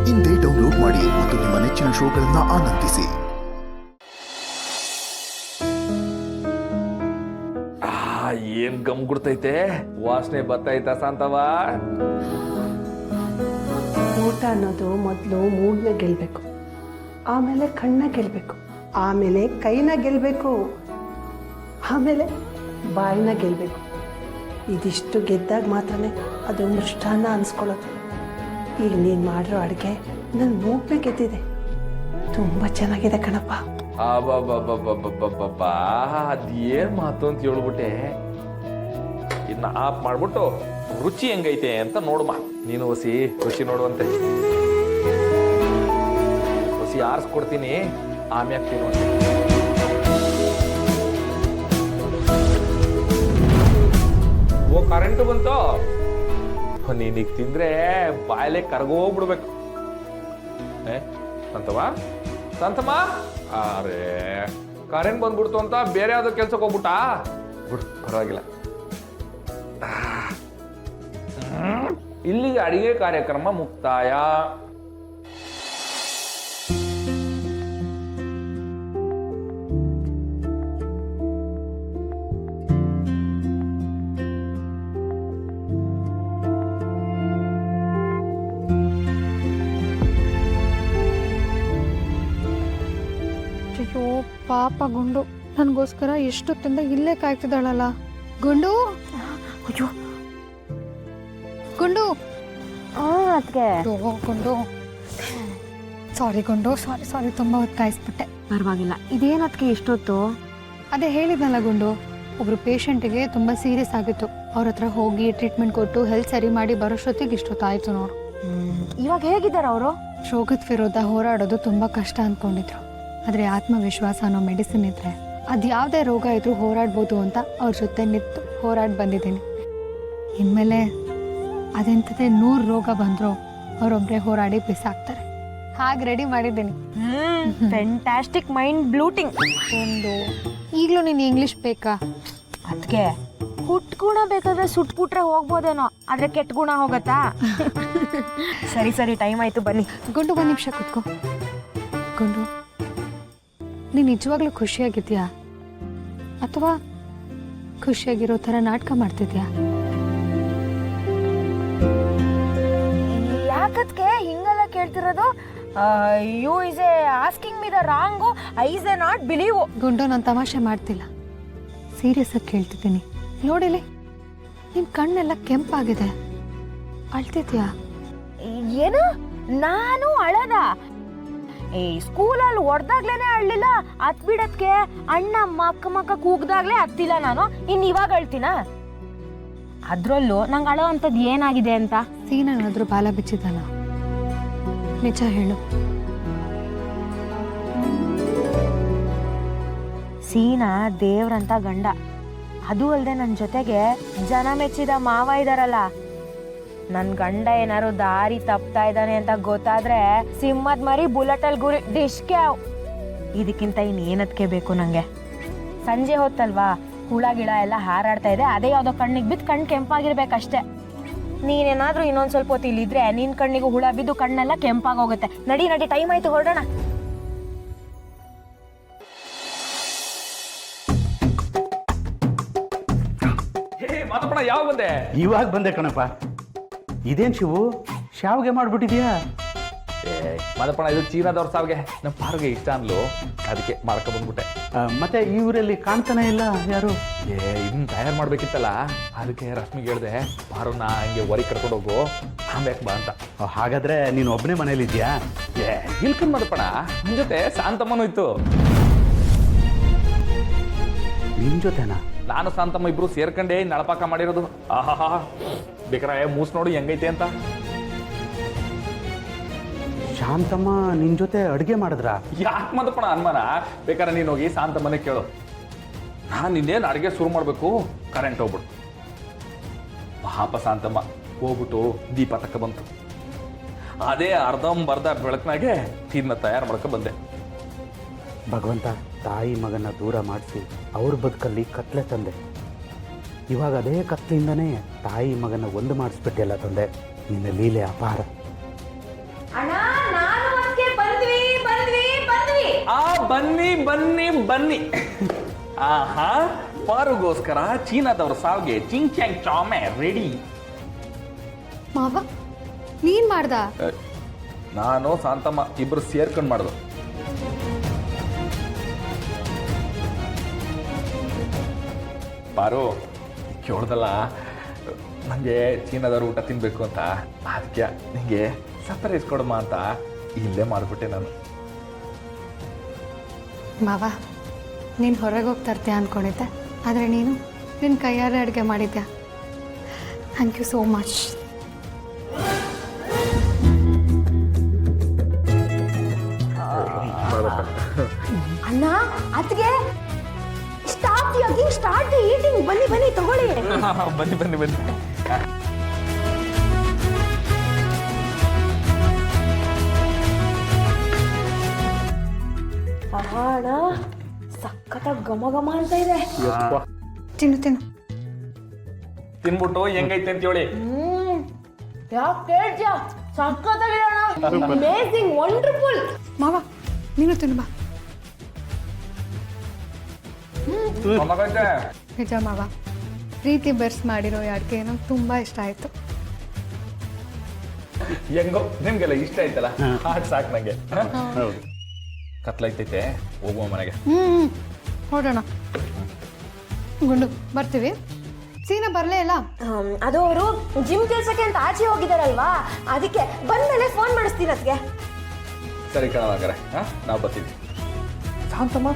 ಇಂದೇ ಡೌನ್ಲೋಡ್ ಮಾಡಿ ಮತ್ತು ನಿಮ್ಮ ನೆಚ್ಚಿನ ಶೋಗಳನ್ನು ಆನಂದಿಸಿ. ಏನ್ ಗಮ್ ಗುಡ್ತೈತೆ, ವಾಸನೆ ಬರ್ತೈತ ಶಾಂತವ. ಊಟ ಅನ್ನೋದು ಮೊದಲು ಮೂಗ್ನ ಗೆಲ್ಬೇಕು, ಆಮೇಲೆ ಕಣ್ಣ ಗೆಲ್ಬೇಕು, ಆಮೇಲೆ ಕೈನ ಗೆಲ್ಬೇಕು, ಆಮೇಲೆ ಬಾಯಿನ ಗೆಲ್ಬೇಕು. ಇದಿಷ್ಟು ಗೆದ್ದಾಗ ಮಾತ್ರನೇ ಅದು ಮೃಷ್ಟಾನ್ನ ಅನ್ಸ್ಕೊಳ್ಳೋದು. ಈಗ ನೀನು ಮಾಡಿರೋ ಅಡುಗೆ ನನ್ನ ಮೂಗ್ನ ಗೆದ್ದಿದೆ. ತುಂಬ ಚೆನ್ನಾಗಿದೆ ಕಣಪ್ಪ. ಅದೇನ್ ಮಾತು ಅಂತ ಹೇಳ್ಬಿಟ್ಟೆ. ಇನ್ನ ಆಫ್ ಮಾಡ್ಬಿಟ್ಟು ರುಚಿ ಹೆಂಗೈತೆ ಅಂತ ನೋಡುಮ. ನೀನು ಹೊಸಿ ರುಚಿ ನೋಡುವಂತೆ. ಹೊಸಿ ಆರಿಸ್ಕೊಡ್ತೀನಿ, ಆಮ್ಯಾಗ ತಿನ್ನುವಂತೆ. ಓ ಕರೆಂಟ್ ಬಂತು. ನೀನೀಗ ತಿಂದ್ರೆ ಬಾಯಲೆ ಕರ್ಗೋಗ್ಬಿಡ್ಬೇಕು. ಸಂತವ ಸಂತಮ್ಮ, ಅರೇ ಕರೆಂಟ್ ಬಂದ್ಬಿಡ್ತು ಅಂತ ಬೇರೆ ಯಾವ್ದೋ ಕೆಲ್ಸಕ್ಕೆ ಹೋಗ್ಬಿಟ್ಟಾ? ಬಿಡು, ಪರವಾಗಿಲ್ಲ. ಇಲ್ಲಿಗೆ ಅಡಿಗೆ ಕಾರ್ಯಕ್ರಮ ಮುಕ್ತಾಯ. ಅಯ್ಯೋ ಪಾಪ ಗುಂಡು ನನಗೋಸ್ಕರ ಎಷ್ಟೊತ್ತಿಂದ ಇಲ್ಲೇ ಕಾಯ್ತಿದ್ದಾಳಲ್ಲ. ಗುಂಡು, ಅಯ್ಯೋ ಗುಂಡು. ಅದಕ್ಕೆ ಗುಂಡು ಸಾರಿ ಗುಂಡು, ಸಾರಿ ತುಂಬ ಹೊತ್ತು ಕಾಯಿಸ್ಬಿಟ್ಟೆ. ಪರವಾಗಿಲ್ಲ. ಇದೇನದಕ್ಕೆ ಇಷ್ಟೊತ್ತು? ಅದೇ ಹೇಳಿದ್ನಲ್ಲ ಗುಂಡು, ಒಬ್ರು ಪೇಷಂಟಿಗೆ ತುಂಬ ಸೀರಿಯಸ್ ಆಗಿತ್ತು. ಅವ್ರ ಹತ್ರ ಹೋಗಿ ಟ್ರೀಟ್ಮೆಂಟ್ ಕೊಟ್ಟು ಹೆಲ್ತ್ ಸರಿ ಮಾಡಿ ಬರೋಷ್ಟೊತ್ತಿಗೆ ಇಷ್ಟೊತ್ತಾಯ್ತು ನೋಡು. ಇವಾಗ ಹೇಗಿದ್ದಾರೆ ಅವರು? ರೋಗದ ವಿರೋಧ ಹೋರಾಡೋದು ತುಂಬ ಕಷ್ಟ ಅಂದ್ಕೊಂಡಿದ್ರು. ಆದರೆ ಆತ್ಮವಿಶ್ವಾಸ ಅನ್ನೋ ಮೆಡಿಸಿನ್ ಇದ್ರೆ ಅದು ಯಾವುದೇ ರೋಗ ಇದ್ರೂ ಹೋರಾಡ್ಬೋದು ಅಂತ ಅವ್ರ ಜೊತೆ ನಿಂತು ಹೋರಾಡಿ ಬಂದಿದ್ದೀನಿ. ಇನ್ಮೇಲೆ ಅದೆಂಥದೇ 100 ರೋಗ ಬಂದರೂ ಅವರೊಬ್ಬರೇ ಹೋರಾಡಿ ಬಿಸಾಕ್ತಾರೆ. ಹಾಗೆ ರೆಡಿ ಮಾಡಿದ್ದೀನಿ. Fantastic, mind blowing. ಒಂದು ಈಗಲೂ ನೀನು ಇಂಗ್ಲೀಷ್ ಬೇಕಾ? ಅದಕ್ಕೆ ಹುಟ್ಟು ಗುಣ ಬೇಕಾದ್ರೆ ಸುಟ್ಬಿಟ್ರೆ ಹೋಗ್ಬೋದೇನೋ, ಆದ್ರೆ ಕೆಟ್ಟ ಗುಣ ಹೋಗತ್ತಾ? ಸರಿ ಟೈಮ್ ಆಯ್ತು, ಬನ್ನಿ. ಗುಂಡು 1 ನಿಮಿಷ ಕೂತ್ಕೋ. ಗುಂಡು, ನೀನು ನಿಜವಾಗ್ಲೂ ಖುಷಿಯಾಗಿದ್ಯಾ ಅಥವಾ ಖುಷಿಯಾಗಿರೋ ಥರ ನಾಟಕ ಮಾಡ್ತಿದ್ಯಾ? ಯಾಕದ್ಕೆ ಹಿಂಗೆಲ್ಲ ಕೇಳ್ತಿರೋದು? You is a asking me the wrong, I is a not believe. ಗುಂಡು, ನಾನು ತಮಾಷೆ ಮಾಡ್ತಿಲ್ಲ, ಸೀರಿಯಸ್ ಆಗಿ ಕೇಳ್ತಿದ್ದೀನಿ. ನೋಡಿಲಿ, ನಿನ್ನ ಕಣ್ಣೆಲ್ಲ ಕೆಂಪಾಗಿದೆ, ಅಳ್ತಿದ್ಯಾ? ಏನು? ನಾನು ಅಳದ? ಸ್ಕೂಲಲ್ಲಿ ಹೊಡೆದಾಗ್ಲೇನೆ ಅಳ್ಳಿಲ್ಲ, ಅತ್ ಬಿಡತ್ಕೆ ಅಣ್ಣ ಮಕ್ಕ ಕೂಗ್ದಾಗ್ಲೇ ಹತ್ತಿಲ್ಲ ನಾನು, ಇನ್ ಇವಾಗ ಅಳ್ತೀನ? ಅದ್ರಲ್ಲೂ ನಂಗೆ ಅಳೋ ಅಂತದ್ ಏನಾಗಿದೆ ಅಂತ? ಸೀನಾದ್ರೂ ಬಾಲ ಬಿಚ್ಚಿದ್ದಾನ? ನಿಜ ಹೇಳು. ಸೀನಾ ದೇವ್ರಂತ ಗಂಡ, ಅದು ಅಲ್ಲದೆ ನನ್ನ ಜೊತೆಗೆ ಜನ ಮೆಚ್ಚಿದ ಮಾವ ಇದಾರಲ್ಲ. ನನ್ ಗಂಡ ಏನಾರು ದಾರಿ ತಪ್ತಾ ಇದ್ದಾನೆ ಅಂತ ಗೊತ್ತಾದ್ರೆ ಸಿಂಹದ ಮರಿ ಬುಲೆಟಲ್ ಗುರಿ ಡಿಶ್ಗೆ. ಇದಕ್ಕಿಂತ ಇನ್ನೇನದ್ಕೆ ಬೇಕು ನಂಗೆ? ಸಂಜೆ ಹೊತ್ತಲ್ವಾ, ಹುಳ ಗಿಳ ಎಲ್ಲ ಹಾರಾಡ್ತಾ ಇದೆ, ಅದೇ ಯಾವ್ದೋ ಕಣ್ಣಿಗೆ ಬಿದ್ದು ಕಣ್ಣು ಕೆಂಪಾಗಿರ್ಬೇಕಷ್ಟೇ. ನೀನೇನಾದ್ರೂ ಇನ್ನೊಂದ್ ಸ್ವಲ್ಪ ಹೊತ್ತು ಇಲ್ಲಿದ್ರೆ ನಿನ್ ಕಣ್ಣಿಗೂ ಹುಳ ಬಿದ್ದು ಕಣ್ಣೆಲ್ಲ ಕೆಂಪಾಗೋಗುತ್ತೆ. ನಡಿ ಟೈಮ್ ಆಯ್ತು, ಹೊರಡೋಣ. ಯಾವ ಬಂದೆ? ಇವಾಗ ಬಂದೆ ಕಣಪ್ಪ. ಇದೇನ್ ಶಿವು, ಶಾವಿಗೆ ಮಾಡ್ಬಿಟ್ಟಿದ್ಯಾ? ಮಾದಪ್ಪಣ, ಇದು ಚೀನಾದವ್ರ ಸಾವಿಗೆ ನಮ್ಮ ಪಾರುಗೆ ಇಷ್ಟ ಅನ್ಲು, ಅದಕ್ಕೆ ಮಾಡ್ಕೊ ಬಂದ್ಬಿಟ್ಟೆ. ಮತ್ತೆ ಈ ಊರಲ್ಲಿ ಕಾಣ್ತಾನೆ ಇಲ್ಲ ಯಾರು? ಇದನ್ನ ತಯಾರು ಮಾಡ್ಬೇಕಿತ್ತಲ್ಲ, ಅದಕ್ಕೆ ರಶ್ಮಿಗೆ ಹೇಳ್ದೆ, ಪಾರುನ ಹಂಗೆ ಹೊರಗೆ ಕರ್ಕೊಂಡು ಹೋಗು, ಆಮ್ಯಾಕ್ ಬಾ ಅಂತ. ಹಾಗಾದ್ರೆ ನೀನು ಒಬ್ಬನೇ ಮನೇಲಿದ್ಯಾ? ಇಲ್ಕಂದ್ ಮಾದಪ್ಪಣ, ನಿನ್ ಜೊತೆ ಶಾಂತಮ್ಮನೂ ಇತ್ತು. ನಿನ್ ಜೊತೆನಾ? ನಾನು ಶಾಂತಮ್ಮ ಇಬ್ರು ಸೇರ್ಕೊಂಡೇ ನಳಪಾಕ ಮಾಡಿರೋದು. ಆಹಾ, ಬೇಕಾರೆ ಮೂಸ್ ನೋಡು ಹೆಂಗೈತೆ ಅಂತ. ಶಾಂತಮ್ಮ ನಿನ್ ಜೊತೆ ಅಡುಗೆ ಮಾಡಿದ್ರಾ? ಯಾಕೆ ಮಾದಪ್ಪಣ ಅನುಮಾನ? ಬೇಕಾದ್ರೆ ನೀನು ಹೋಗಿ ಶಾಂತಮ್ಮನೇ ಕೇಳು. ನಾನು ಇನ್ನೇನು ಅಡುಗೆ ಶುರು ಮಾಡಬೇಕು, ಕರೆಂಟ್ ಹೋಗ್ಬಿಟ್ಟು ಪಾಪ ಶಾಂತಮ್ಮ ಹೋಗ್ಬಿಟ್ಟು ದೀಪ ತಕ್ಕ ಬಂತು. ಅದೇ ಅರ್ಧಂಬರ್ಧ ಬೆಳಕಿನಾಗೆ ಇದನ್ನ ತಯಾರು ಮಾಡ್ಕೊ ಬಂದೆ. ಭಗವಂತ ತಾಯಿ ಮಗನ ದೂರ ಮಾಡಿಸಿ ಅವ್ರ ಬದುಕಲ್ಲಿ ಕತ್ಲೆ ತಂದೆ. ಇವಾಗ ಅದೇ ಕತ್ಲಿಂದನೇ ತಾಯಿ ಮಗನ ಒಂದು ಮಾಡಿಸ್ಬಿಟ್ಟಿಲ್ಲ ತಂದೆ. ನಿನ್ನ ಲೀಲೆ ಅಪಾರ. ಅಣ್ಣ ಬನ್ನಿ ಬನ್ನಿ ಬನ್ನಿ. ಆಹಾ, ಪಾರುಗೋಸ್ಕರ ಚೀನಾದವ್ರ ಸಾವಿಗೆ ಚಿಂಗ್ ಚಾಂಗ್ ಚಾಮೆ ರೆಡಿ. ಮಾವ ನೀನ್ ಮಾಡ್ದ? ನಾನು ಶಾಂತಮ್ಮ ಇಬ್ರು ಸೇರ್ಕೊಂಡು ಮಾಡ್ದು. ಪಾರು ಕೇಳ್ದಲ್ಲ, ನನಗೆ ಚೀನಾದವ್ರ ಊಟ ತಿನ್ಬೇಕು ಅಂತ, ಅದಕ್ಕೆ ನಿಂಗೆ ಸರ್ಪ್ರೈಸ್ ಕೊಡಮ್ಮ ಅಂತ ಇಲ್ಲೇ ಮಾಡಿಬಿಟ್ಟೆ ನಾನು. ಮಾವ ನೀನು ಹೊರಗೆ ಹೋಗಿ ತರ್ತೀಯ ಅಂದ್ಕೊಂಡಿದ್ದೆ, ಆದರೆ ನೀನು ನಿನ್ನ ಕೈಯಾರೆ ಅಡುಗೆ ಮಾಡಿದ್ಯಾ. Thank you so much. ಅಣ್ಣ ಅತ್ಗೆ ಸ್ಟಾಪ್ ಯಾಕಿಂಗ್ ಸ್ಟಾರ್ಟ್ ಈಟಿಂಗ್. ಬನ್ನಿ ಬನ್ನಿ ತಗೊಳ್ಳಿ. ಬನ್ನಿ ಬನ್ನಿ ಬನ್ನಿ. ಅಣ್ಣ ಸಖತ್ತಾಗಿ ಘಮ ಘಮ ಅಂತ ಇದೆ. ತಿನ್ನು ತಿನ್ನು. ತಿನ್ಬಿಟ್ಟು ಹೆಂಗೈತೆ ಅಂತ ಹೇಳಿ. ಯಾಕೆ ಹೇಳ್ತೀಯ? ಸಖತ್ತಾಗಿದೆ ಅಣ್ಣ, ಅಮೇಜಿಂಗ್, ವಂಡರ್ಫುಲ್. ಮಾವ ನೀನು ತಿನ್ನು ಬಾ. ಮಗೈತೆ ನಿಜ ಮಾವ, ಪ್ರೀತಿ ಬೆರ್ಸ್ ಮಾಡಿರೋ ಈ ಅಡುಗೆ ನಂಗೆ ತುಂಬ ಇಷ್ಟ ಆಯಿತು. ಹೆಂಗೋ ನಿಮ್ಗೆಲ್ಲ ಇಷ್ಟ ಆಯ್ತಲ್ಲ, ಹಾಟ್ ಸಾಕು ನಂಗೆ. ಹೌದು. ಕತ್ಲೈತೈತೆ, ಹೋಗುವ ಮನೆಗೆ. ಹೊರಡೋಣ. ಗುಂಡು ಬರ್ತೀವಿ. ಸೀನಾ ಬರಲೇ ಇಲ್ಲ. ಅದು ಅವರು ಜಿಮ್ ಕೆಲ್ಸಕ್ಕೆ ಅಂತ ಆಚೆ ಹೋಗಿದಾರಲ್ವಾ, ಅದಕ್ಕೆ ಬಂದ್ಮೇಲೆ ಫೋನ್ ಮಾಡಿಸ್ತೀನಿ ಅದಕ್ಕೆ. ಸರಿ ಕಣವಾಗಾರೆ, ನಾವು ಬರ್ತೀವಿ. ಶಾಂತಮ್ಮ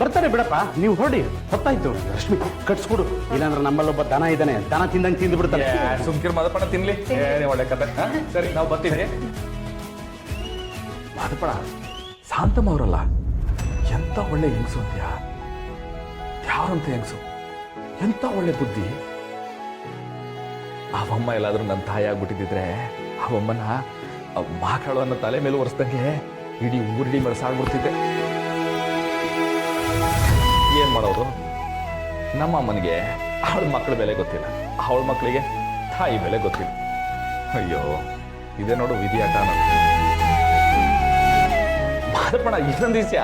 ಬರ್ತಾರೆ ಬಿಡಪ್ಪ, ನೀವು ಹೊರಡಿ. ಹೊತ್ತಾಯ್ತು. ರಶ್ಮಿ ಕಟ್ಸ್ಕೊಡು, ಇಲ್ಲಾಂದ್ರೆ ನಮ್ಮಲ್ಲೊಬ್ಬ ದನ ಇದ್ದಾನೆ, ದನ ತಿಂದಂಗೆ ತಿಂದು ಬಿಡ್ತಾನೆ. ಸುಮ್ಕಿರ್ ಮದಪಣ ತಿನ್ಲಿ, ಏನೇ ಒಳ್ಳೆ ಕತೆ. ಸರಿ ನಾವು ಬರ್ತೀವಿ. ಮಾದಪಣ, ಶಾಂತಮ್ಮ ಅವರಲ್ಲ, ಎಂತ ಒಳ್ಳೆ ಹೆಂಗಸು ಅಂತ್ಯಾ. ಯಾರಂತ ಹೆಂಗಸು, ಎಂತ ಒಳ್ಳೆ ಬುದ್ಧಿ. ಅವಮ್ಮ ಎಲ್ಲಾದ್ರೂ ನನ್ನ ತಾಯಿ ಆಗ್ಬಿಟ್ಟಿದ್ರೆ, ಅವಮ್ಮನ ಮಾಕಾಳು ಅನ್ನೋ ತಲೆ ಮೇಲೆ ಒರೆಸ್ದಂಗೆ ಇಡೀ ಊರಿಡೀ ಮೆರೆಸಾಗ್ಬಿಡ್ತಿದ್ದೆ. ಏನ್ ಮಾಡೋದು, ನಮ್ಮ ಅಮ್ಮನಿಗೆ ಅವಳ ಮಕ್ಕಳ ಬೆಲೆ ಗೊತ್ತಿಲ್ಲ, ಅವಳ ಮಕ್ಕಳಿಗೆ ತಾಯಿ ಬೆಲೆ ಗೊತ್ತಿಲ್ಲ. ಅಯ್ಯೋ, ಇದೇ ನೋಡು ವಿಧಿಯಾಟ. ಮಾದಪ್ಪಣ, ಇನ್ನೊಂದು ದಿವಸ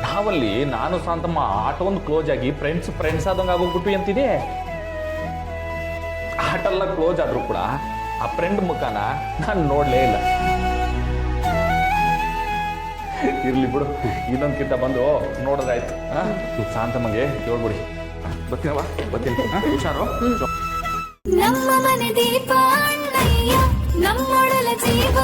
ನಾವಲ್ಲಿ ನಾನು ಶಾಂತಮ್ಮ ಆಟ ಒಂದು ಕ್ಲೋಸ್ ಆಗಿ ಫ್ರೆಂಡ್ಸ್ ಆದಂಗೆ ಆಗೋಗ್ಬಿಟ್ವಿ ಅಂತಿದೆ. ಆಟ ಎಲ್ಲ ಕ್ಲೋಸ್ ಆದ್ರೂ ಕೂಡ ಆ ಫ್ರೆಂಡ್ ಮುಖನ ನಾನು ನೋಡ್ಲೇ ಇಲ್ಲ. ಇರ್ಲಿ ಬಿಡು, ಇನ್ನೊಂದ್ಕಿಂತ ಬಂದು ನೋಡೋದಾಯ್ತು. ಶಾಂತಮ್ಮಗೆ ಹೇಳ್ಬಿಡಿ. ಬರ್ತೀನವಾ, ಬರ್ತೀನಿ. ಹುಷಾರು. ನಮ್ಮ ಮನೆ ದೀಪ ಅಣ್ಣಯ್ಯ, ನಮ್ಮೊಡಲ ಜೀವ